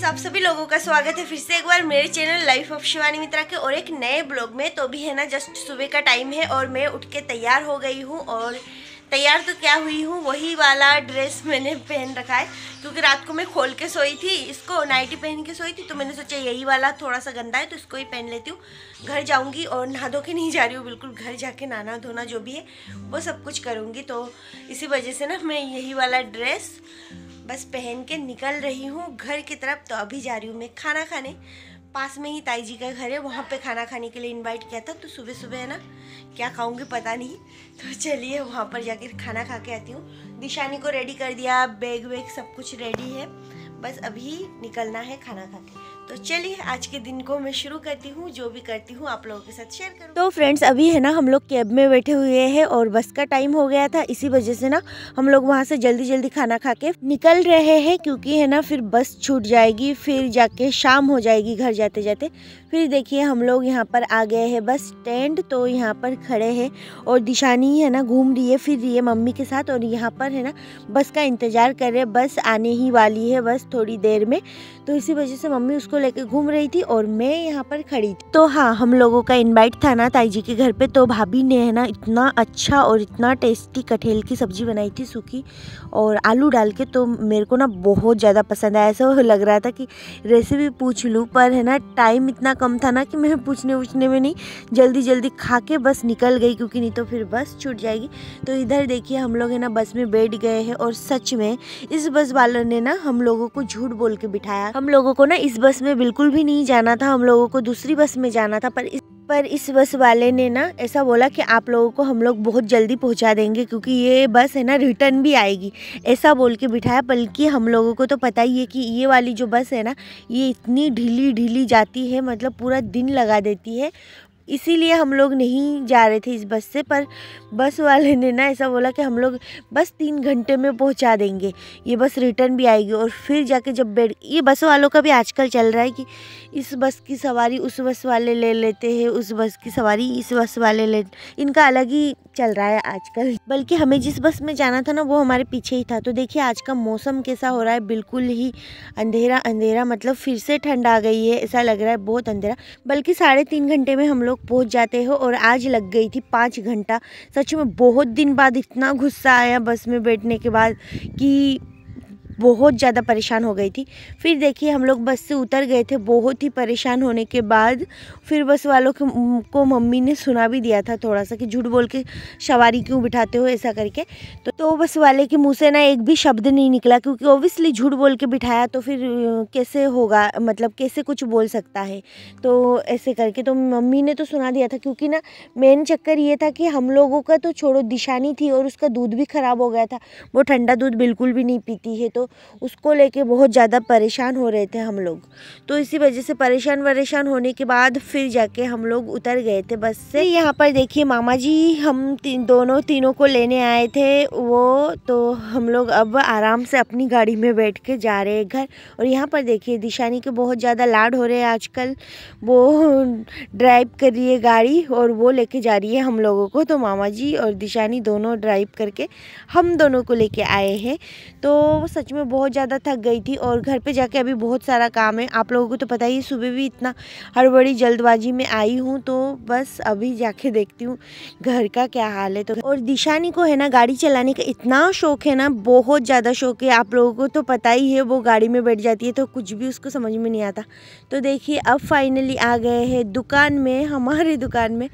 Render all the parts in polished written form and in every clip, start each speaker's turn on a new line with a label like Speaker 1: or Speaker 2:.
Speaker 1: आप सभी लोगों का स्वागत है फिर से एक बार मेरे चैनल लाइफ ऑफ शिवानी मित्रा के और एक नए ब्लॉग में। तो अभी है ना जस्ट सुबह का टाइम है और मैं उठ के तैयार हो गई हूँ। और तैयार तो क्या हुई हूँ, वही वाला ड्रेस मैंने पहन रखा है क्योंकि रात को मैं खोल के सोई थी, इसको नाइटी पहन के सोई थी। तो मैंने सोचा यही वाला थोड़ा सा गंदा है तो इसको ही पहन लेती हूँ। घर जाऊँगी और नहा धो के नहीं जा रही हूँ, बिल्कुल घर जाके नहाना धोना जो भी है वो सब कुछ करूँगी। तो इसी वजह से ना मैं यही वाला ड्रेस बस पहन के निकल रही हूँ घर की तरफ। तो अभी जा रही हूँ मैं खाना खाने, पास में ही ताई जी का घर है, वहाँ पे खाना खाने के लिए इनवाइट किया था। तो सुबह सुबह है ना क्या खाऊंगी पता नहीं, तो चलिए वहाँ पर जाकर खाना खा के आती हूँ। दिशानी को रेडी कर दिया, बैग वैग सब कुछ रेडी है, बस अभी निकलना है खाना खा के। तो चलिए आज के दिन को मैं शुरू करती हूँ, जो भी करती हूँ आप लोगों के साथ शेयर करूँ। तो फ्रेंड्स अभी है ना हम लोग कैब में बैठे हुए हैं और बस का टाइम हो गया था, इसी वजह से ना हम लोग वहाँ से जल्दी जल्दी खाना खा के निकल रहे हैं क्योंकि है ना फिर बस छूट जाएगी, फिर जाके शाम हो जाएगी घर जाते जाते। फिर देखिए हम लोग यहाँ पर आ गए हैं बस स्टैंड, तो यहाँ पर खड़े हैं और दिशानी है ना घूम रही है फिर रही है मम्मी के साथ और यहाँ पर है ना बस का इंतज़ार कर रहे हैं, बस आने ही वाली है बस थोड़ी देर में। तो इसी वजह से मम्मी उसको लेके घूम रही थी और मैं यहाँ पर खड़ी थी। तो हाँ, हम लोगों का इनवाइट था ना ताई जी के घर पे, तो भाभी ने है ना इतना अच्छा और इतना टेस्टी कटहल की सब्जी बनाई थी सूखी और आलू डाल के, तो मेरे को ना बहुत ज़्यादा पसंद आया। ऐसा लग रहा था कि रेसिपी पूछ लूँ, पर है ना टाइम इतना कम था ना कि मैं पूछने में नहीं, जल्दी जल्दी खा के बस निकल गई क्योंकि नहीं तो फिर बस छूट जाएगी। तो इधर देखिए हम लोग है ना बस में बैठ गए हैं और सच में इस बस वालों ने ना हम लोगों को झूठ बोल के बिठाया। हम लोगों को ना इस बस में बिल्कुल भी नहीं जाना था, हम लोगों को दूसरी बस में जाना था, पर इस बस वाले ने ना ऐसा बोला कि आप लोगों को हम लोग बहुत जल्दी पहुंचा देंगे क्योंकि ये बस है ना रिटर्न भी आएगी, ऐसा बोल के बिठाया। बल्कि हम लोगों को तो पता ही है कि ये वाली जो बस है ना ये इतनी ढीली जाती है, मतलब पूरा दिन लगा देती है, इसीलिए हम लोग नहीं जा रहे थे इस बस से। पर बस वाले ने ना ऐसा बोला कि हम लोग बस 3 घंटे में पहुंचा देंगे, ये बस रिटर्न भी आएगी। और फिर जाके जब बैठ, ये बस वालों का भी आजकल चल रहा है कि इस बस की सवारी उस बस वाले ले लेते हैं, उस बस की सवारी इस बस वाले ले, इनका अलग ही चल रहा है आजकल। बल्कि हमें जिस बस में जाना था ना वो हमारे पीछे ही था। तो देखिए आज का मौसम कैसा हो रहा है, बिल्कुल ही अंधेरा अंधेरा, मतलब फिर से ठंड आ गई है, ऐसा लग रहा है बहुत अंधेरा। बल्कि 3.5 घंटे में हम लोग पहुंच जाते हो और आज लग गई थी 5 घंटा। सच में बहुत दिन बाद इतना गुस्सा आया बस में बैठने के बाद कि बहुत ज़्यादा परेशान हो गई थी। फिर देखिए हम लोग बस से उतर गए थे बहुत ही परेशान होने के बाद। फिर बस वालों को मम्मी ने सुना भी दिया था थोड़ा सा कि झूठ बोल के सवारी क्यों बिठाते हो ऐसा करके। तो बस वाले के मुंह से ना एक भी शब्द नहीं निकला क्योंकि ओबियसली झूठ बोल के बिठाया तो फिर कैसे होगा, मतलब कैसे कुछ बोल सकता है। तो ऐसे करके तो मम्मी ने तो सुना दिया था क्योंकि ना मेन चक्कर ये था कि हम लोगों का तो छोड़ो, दिशानी थी और उसका दूध भी ख़राब हो गया था, वो ठंडा दूध बिल्कुल भी नहीं पीती है, तो उसको लेके बहुत ज़्यादा परेशान हो रहे थे हम लोग। तो इसी वजह से परेशान होने के बाद फिर जाके हम लोग उतर गए थे बस से। यहाँ पर देखिए मामा जी हम तीनों को लेने आए थे वो, तो हम लोग अब आराम से अपनी गाड़ी में बैठ के जा रहे हैं घर। और यहाँ पर देखिए दिशानी के बहुत ज़्यादा लाड हो रहे हैं आजकल, वो ड्राइव कर रही है गाड़ी और वो लेके जा रही है हम लोगों को। तो मामा जी और दिशानी दोनों ड्राइव करके हम दोनों को लेके आए हैं। तो सच में बहुत ज़्यादा थक गई थी और घर पे जाके अभी बहुत सारा काम है, आप लोगों को तो पता ही, सुबह भी इतना हड़बड़ी जल्दबाजी में आई हूँ। तो बस अभी जाके देखती हूँ घर का क्या हाल है। तो और दिशानी को है ना गाड़ी चलाने का इतना शौक है ना, बहुत ज़्यादा शौक है, आप लोगों को तो पता ही है, वो गाड़ी में बैठ जाती है तो कुछ भी उसको समझ में नहीं आता। तो देखिए अब फाइनली आ गए हैं दुकान में, हमारे दुकान में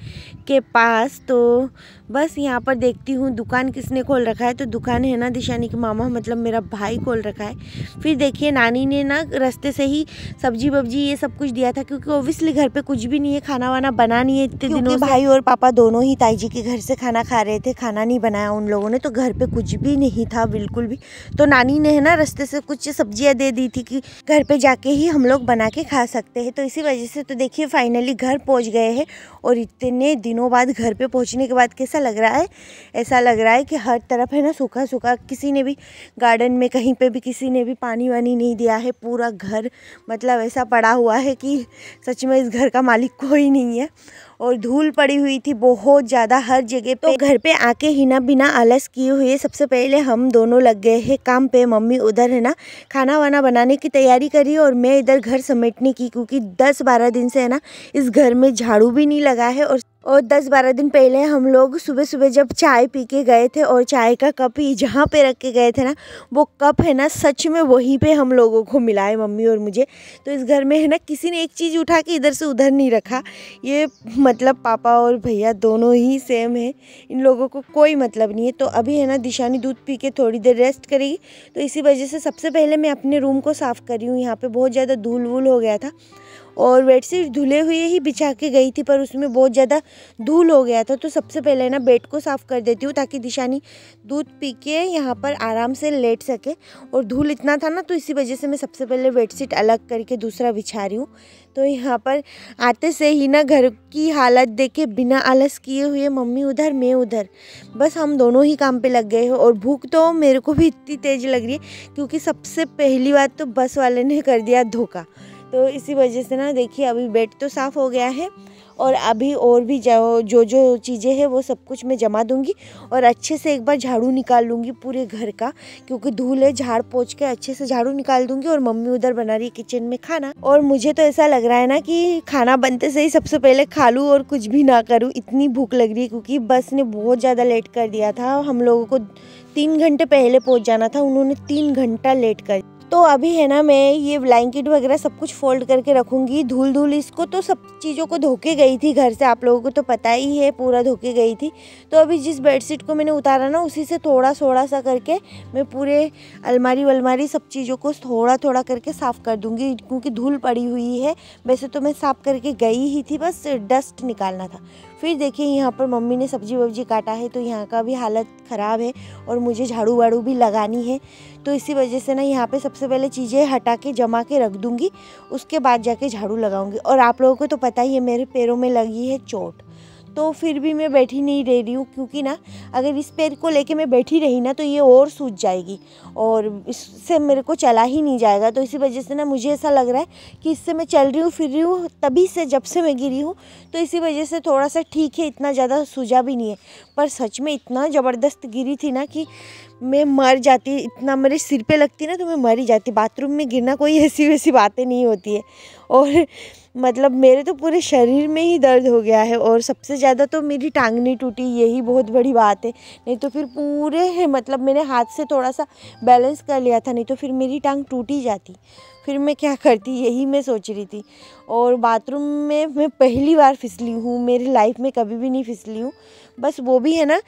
Speaker 1: के पास। तो बस यहाँ पर देखती हूँ दुकान किसने खोल रखा है। तो दुकान है ना दिशानी के मामा, मतलब मेरा भाई खोल रखा है। फिर देखिए नानी ने ना रास्ते से ही सब्जी वब्जी ये सब कुछ दिया था क्योंकि ओबियसली घर पे कुछ भी नहीं है, खाना वाना बना नहीं है इतने दिनों से। भाई और पापा दोनों ही ताई जी के घर से खाना खा रहे थे, खाना नहीं बनाया उन लोगों ने, तो घर पे कुछ भी नहीं था बिल्कुल भी। तो नानी ने है ना रास्ते से कुछ सब्जियाँ दे दी थी कि घर पे जाके ही हम लोग बना के खा सकते हैं। तो इसी वजह से तो देखिए फाइनली घर पहुँच गए हैं और इतने दिनों बाद घर पे पहुँचने के बाद कैसा लग रहा है, ऐसा लग रहा है कि हर तरफ है ना सूखा सूखा, किसी ने भी गार्डन में कहीं पे भी किसी ने भी पानी वानी नहीं दिया है। पूरा घर मतलब ऐसा पड़ा हुआ है कि सच में इस घर का मालिक कोई नहीं है। और धूल पड़ी हुई थी बहुत ज़्यादा हर जगह पे। तो घर पे आके ही ना बिना आलस किए हुए सबसे पहले हम दोनों लग गए हैं काम पे। मम्मी उधर है ना खाना वाना बनाने की तैयारी करी और मैं इधर घर समेटने की, क्योंकि 10-12 दिन से है ना इस घर में झाड़ू भी नहीं लगा है। और 10-12 दिन पहले हम लोग सुबह सुबह जब चाय पी के गए थे और चाय का कप ही जहाँ पे रख के गए थे ना, वो कप है ना सच में वहीं पे हम लोगों को मिला है, मम्मी और मुझे। तो इस घर में है ना किसी ने एक चीज़ उठा के इधर से उधर नहीं रखा। ये मतलब पापा और भैया दोनों ही सेम है, इन लोगों को कोई मतलब नहीं है। तो अभी है ना दिशानी दूध पी के थोड़ी देर रेस्ट करेगी, तो इसी वजह से सबसे पहले मैं अपने रूम को साफ़ कर रही हूँ। यहाँ पे बहुत ज़्यादा धूल वूल हो गया था और बेडशीट धुले हुए ही बिछा के गई थी, पर उसमें बहुत ज़्यादा धूल हो गया था। तो सबसे पहले ना बेड को साफ़ कर देती हूँ ताकि दिशानी दूध पी के यहाँ पर आराम से लेट सके। और धूल इतना था ना, तो इसी वजह से मैं सबसे पहले बेडशीट अलग करके दूसरा बिछा रही हूँ। तो यहाँ पर आते से ही ना घर की हालत देखे बिना आलस किए हुए मम्मी उधर मैं उधर, बस हम दोनों ही काम पे लग गए हैं। और भूख तो मेरे को भी इतनी तेज़ लग रही है, क्योंकि सबसे पहली बात तो बस वाले ने कर दिया धोखा। तो इसी वजह से ना देखिए अभी बेड तो साफ़ हो गया है और अभी और भी जो चीज़ें हैं वो सब कुछ मैं जमा दूंगी और अच्छे से एक बार झाड़ू निकाल लूँगी पूरे घर का, क्योंकि धूल है। झाड़ पोंछ के अच्छे से झाड़ू निकाल दूंगी। और मम्मी उधर बना रही है किचन में खाना, और मुझे तो ऐसा लग रहा है ना कि खाना बनते से ही सबसे पहले खा लूँ और कुछ भी ना करूँ, इतनी भूख लग रही है। क्योंकि बस ने बहुत ज़्यादा लेट कर दिया था, हम लोगों को 3 घंटे पहले पहुँच जाना था, उन्होंने 3 घंटा लेट कर। तो अभी है ना मैं ये ब्लैंकेट वगैरह सब कुछ फोल्ड करके रखूँगी। धूल इसको तो सब चीज़ों को धोके गई थी घर से, आप लोगों को तो पता ही है, पूरा धोके गई थी। तो अभी जिस बेडशीट को मैंने उतारा ना, उसी से थोड़ा थोड़ा सा करके मैं पूरे अलमारी वलमारी सब चीज़ों को थोड़ा थोड़ा करके साफ़ कर दूँगी, क्योंकि धूल पड़ी हुई है। वैसे तो मैं साफ़ करके गई ही थी, बस डस्ट निकालना था। फिर देखिए यहाँ पर मम्मी ने सब्जी वब्जी काटा है, तो यहाँ का भी हालत ख़राब है और मुझे झाड़ू वाड़ू भी लगानी है। तो इसी वजह से ना यहाँ पे सबसे पहले चीज़ें हटा के जमा के रख दूँगी, उसके बाद जाके झाड़ू लगाऊंगी। और आप लोगों को तो पता ही है मेरे पैरों में लगी है चोट, तो फिर भी मैं बैठी नहीं रह रही हूँ, क्योंकि ना अगर इस पैर को लेके मैं बैठी रही ना तो ये और सूज जाएगी और इससे मेरे को चला ही नहीं जाएगा। तो इसी वजह से ना मुझे ऐसा लग रहा है कि इससे मैं चल रही हूँ फिर रही हूँ तभी से, जब से मैं गिरी हूँ। तो इसी वजह से थोड़ा सा ठीक है, इतना ज़्यादा सूजा भी नहीं है। पर सच में इतना ज़बरदस्त गिरी थी ना कि मैं मर जाती, इतना मेरे सिर पे लगती ना तो मैं मर ही जाती। बाथरूम में गिरना कोई ऐसी वैसी बातें नहीं होती है। और मतलब मेरे तो पूरे शरीर में ही दर्द हो गया है, और सबसे ज़्यादा तो मेरी टांग नहीं टूटी, यही बहुत बड़ी बात है। नहीं तो फिर पूरे मतलब मैंने हाथ से थोड़ा सा बैलेंस कर लिया था, नहीं तो फिर मेरी टांग टूट ही जाती। फिर मैं क्या करती, यही मैं सोच रही थी। और बाथरूम में मैं पहली बार फिसली हूँ, मेरी लाइफ में कभी भी नहीं फिसली हूँ। बस वो भी है ना,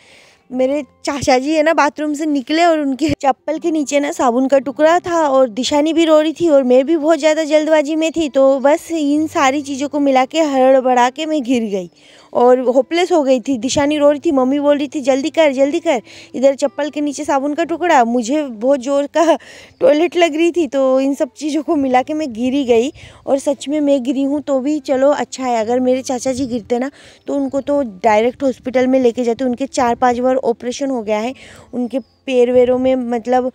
Speaker 1: मेरे चाचा जी है ना बाथरूम से निकले और उनके चप्पल के नीचे ना साबुन का टुकड़ा था, और दिशानी भी रो रही थी और मैं भी बहुत ज़्यादा जल्दबाजी में थी। तो बस इन सारी चीज़ों को मिला के हड़बड़ा के मैं गिर गई और होपलेस हो गई थी। दिशानी रो रही थी, मम्मी बोल रही थी जल्दी कर जल्दी कर, इधर चप्पल के नीचे साबुन का टुकड़ा, मुझे बहुत ज़ोर का टॉयलेट लग रही थी। तो इन सब चीज़ों को मिला के मैं गिरी गई, और सच में मैं गिरी हूँ तो भी चलो अच्छा है। अगर मेरे चाचा जी गिरते ना तो उनको तो डायरेक्ट हॉस्पिटल में लेके जाते, उनके 4-5 बार ऑपरेशन हो गया है, उनके पैर वैरों में मतलब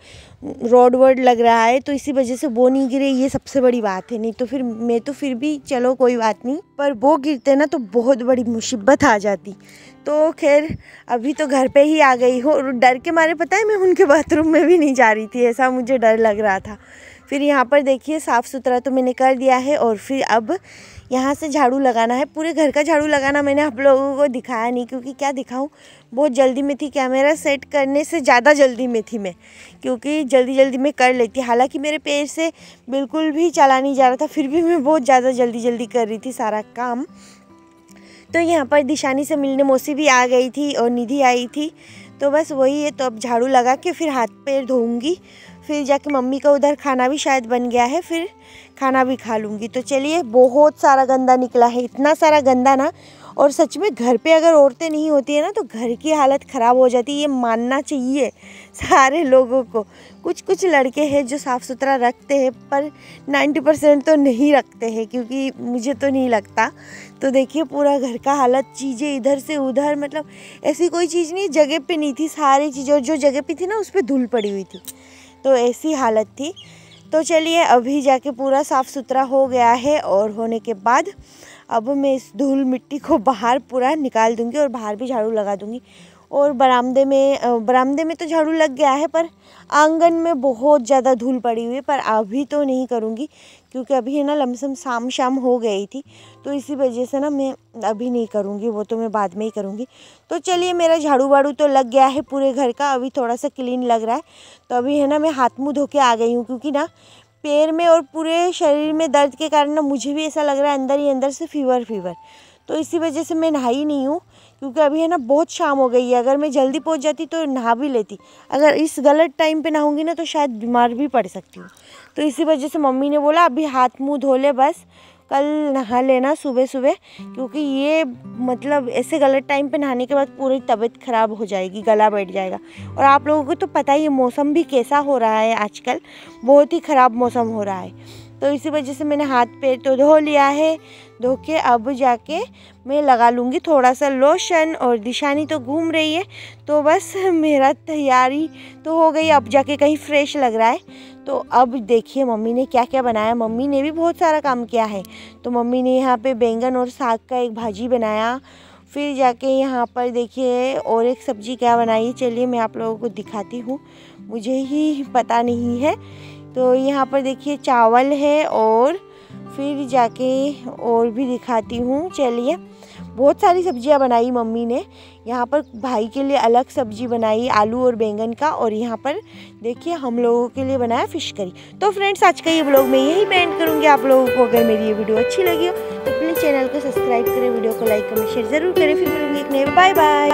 Speaker 1: रॉड वर्ड लग रहा है। तो इसी वजह से वो नहीं गिरे, ये सबसे बड़ी बात है। नहीं तो फिर मैं तो फिर भी चलो कोई बात नहीं, पर वो गिरते ना तो बहुत बड़ी मुसीबत आ जाती। तो खैर अभी तो घर पे ही आ गई हूँ, और डर के मारे पता है मैं उनके बाथरूम में भी नहीं जा रही थी, ऐसा मुझे डर लग रहा था। फिर यहाँ पर देखिए साफ़ सुथरा तो मैंने कर दिया है, और फिर अब यहाँ से झाड़ू लगाना है। पूरे घर का झाड़ू लगाना मैंने आप लोगों को दिखाया नहीं, क्योंकि क्या दिखाऊं, बहुत जल्दी में थी। कैमरा सेट करने से ज़्यादा जल्दी में थी मैं, क्योंकि जल्दी जल्दी में कर लेती। हालांकि मेरे पैर से बिल्कुल भी चला नहीं जा रहा था, फिर भी मैं बहुत ज़्यादा जल्दी कर रही थी सारा काम। तो यहाँ पर दिशानी से मिलने मौसी भी आ गई थी और निधि आई थी। तो बस वही है, तो अब झाड़ू लगा के फिर हाथ पैर धोऊंगी, फिर जाके मम्मी का उधर खाना भी शायद बन गया है, फिर खाना भी खा लूँगी। तो चलिए, बहुत सारा गंदा निकला है, इतना सारा गंदा ना, और सच में घर पे अगर औरतें नहीं होती है ना तो घर की हालत ख़राब हो जाती है, ये मानना चाहिए सारे लोगों को। कुछ लड़के हैं जो साफ़ सुथरा रखते हैं, पर 90% तो नहीं रखते हैं, क्योंकि मुझे तो नहीं लगता। तो देखिए पूरा घर का हालत, चीज़ें इधर से उधर, मतलब ऐसी कोई चीज़ नहीं जगह पे नहीं थी, सारी चीज़ें जो जगह पे थी ना उस पर धूल पड़ी हुई थी। तो ऐसी हालत थी। तो चलिए अभी जाके पूरा साफ़ सुथरा हो गया है और होने के बाद अब मैं इस धूल मिट्टी को बाहर पूरा निकाल दूंगी और बाहर भी झाड़ू लगा दूंगी। और बरामदे में तो झाड़ू लग गया है, पर आंगन में बहुत ज़्यादा धूल पड़ी हुई है। पर अभी तो नहीं करूँगी क्योंकि अभी है ना लमसम शाम हो गई थी, तो इसी वजह से ना मैं अभी नहीं करूँगी, वो तो मैं बाद में ही करूँगी। तो चलिए मेरा झाड़ू वाड़ू तो लग गया है पूरे घर का, अभी थोड़ा सा क्लीन लग रहा है। तो अभी है ना मैं हाथ मुँह धो के आ गई हूँ, क्योंकि ना पैर में और पूरे शरीर में दर्द के कारण ना मुझे भी ऐसा लग रहा है अंदर ही अंदर से फीवर। तो इसी वजह से मैं नहाई नहीं हूँ, क्योंकि अभी है ना बहुत शाम हो गई है। अगर मैं जल्दी पहुँच जाती तो नहा भी लेती, अगर इस गलत टाइम पे नहाऊंगी ना तो शायद बीमार भी पड़ सकती हूँ। तो इसी वजह से मम्मी ने बोला अभी हाथ मुँह धो ले, बस कल नहा लेना सुबह सुबह, क्योंकि ये मतलब ऐसे गलत टाइम पे नहाने के बाद पूरी तबीयत ख़राब हो जाएगी, गला बैठ जाएगा। और आप लोगों को तो पता ही है मौसम भी कैसा हो रहा है आजकल, बहुत ही ख़राब मौसम हो रहा है। तो इसी वजह से मैंने हाथ पैर तो धो लिया है। धो के अब जाके मैं लगा लूँगी थोड़ा सा लोशन, और दिशानी तो घूम रही है, तो बस मेरा तैयारी तो हो गई, अब जाके कहीं फ्रेश लग रहा है। तो अब देखिए मम्मी ने क्या क्या बनाया। मम्मी ने भी बहुत सारा काम किया है। तो मम्मी ने यहाँ पे बैंगन और साग का एक भाजी बनाया, फिर जाके यहाँ पर देखिए और एक सब्ज़ी क्या बनाई, चलिए मैं आप लोगों को दिखाती हूँ, मुझे ही पता नहीं है। तो यहाँ पर देखिए चावल है, और फिर जाके और भी दिखाती हूँ, चलिए बहुत सारी सब्जियाँ बनाई मम्मी ने। यहाँ पर भाई के लिए अलग सब्जी बनाई आलू और बैंगन का, और यहाँ पर देखिए हम लोगों के लिए बनाया फ़िश करी। तो फ्रेंड्स आज का ये व्लॉग मैं यही एंड करूँगी। आप लोगों को अगर मेरी ये वीडियो अच्छी लगी हो तो प्लीज़ चैनल को सब्सक्राइब करें, वीडियो को लाइक कमेंट शेयर ज़रूर करें। फिर मिलूँगी एक नए, बाय बाय।